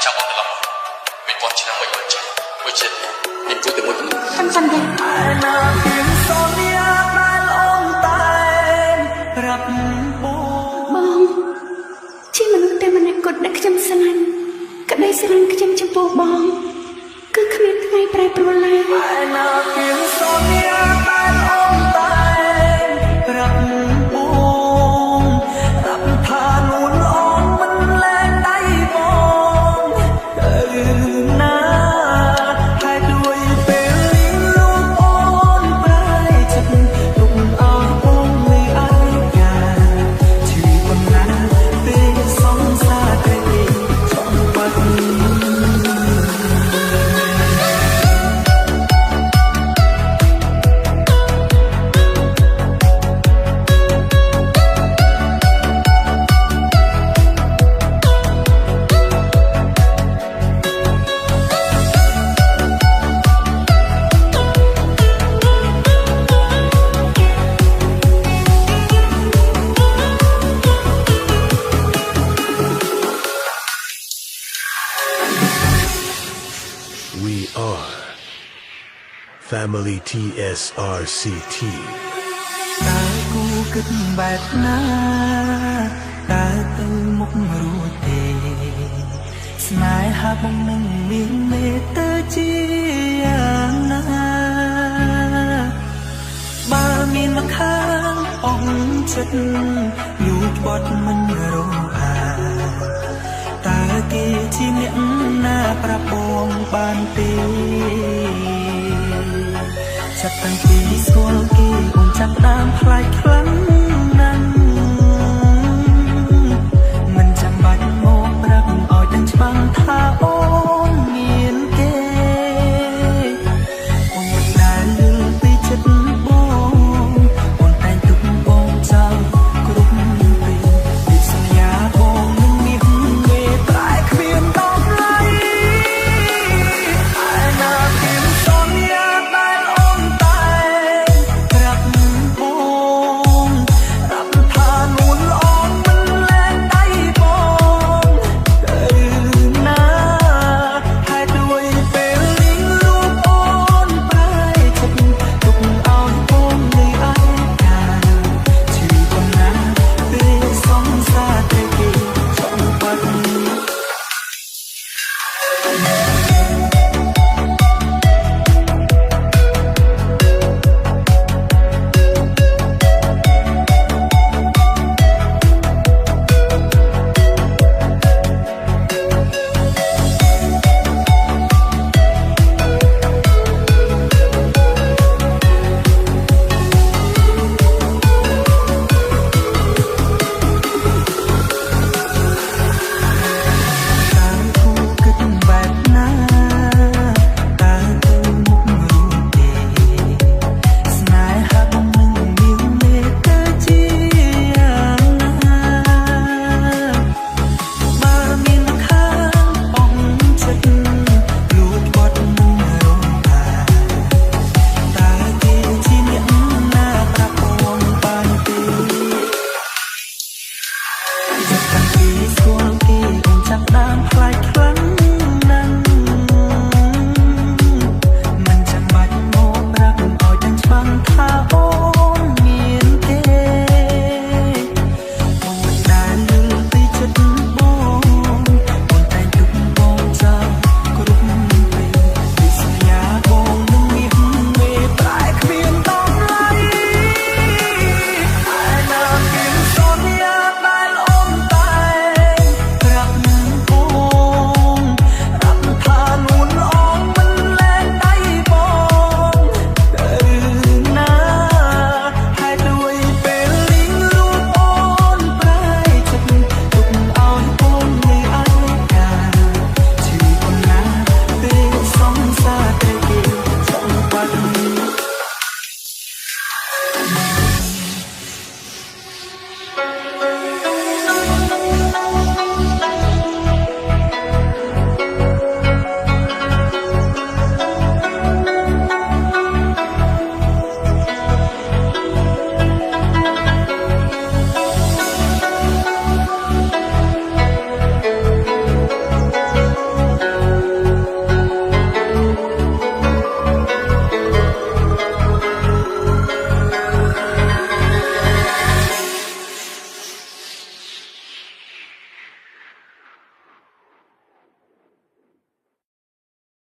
ចាំបងត្រឡប់មិនពាន់ឆ្នាំមិនបានចាមួយជាតិនេះជួយទៅមួយទៅចាំទេណាពីសូនីយ៉ាដែលអូនតែប្រាប់បងជាមនុស្សតែម្នាក់គត់ដែលខ្ញុំស្រឡាញ់ក្តីស្រឡាញ់ខ្ញុំចំពោះបងគឺគ្មានថ្ងៃប្រែប្រួលឡើយណាពីសូនីយ៉ាដែលអូនតែប្រាប់បងរាប់ថានួនអូនមិនលែងដៃបងណាហើយด้วยពេលនេះលោកអូនប្រែចិត្តទុកអោបងមិនអើយ៉ាជឿប៉ុណ្ណាពេលសង្សារតែចង់បាត់We are Family TSRCT តើគូគិតបែបណាតើទៅមុខរួចទេស្នេហាបងនឹងមានមេត្តាជាយ៉ាងណាបើមានមកខាងអងចិត្តយូរបាត់មិនរងអាតើគេជាអ្នកណាប្រាប់បងបានទេចាប់តាំងពីស្គាល់គេអូនចាប់ដើមផ្លាច់ខ្លាំង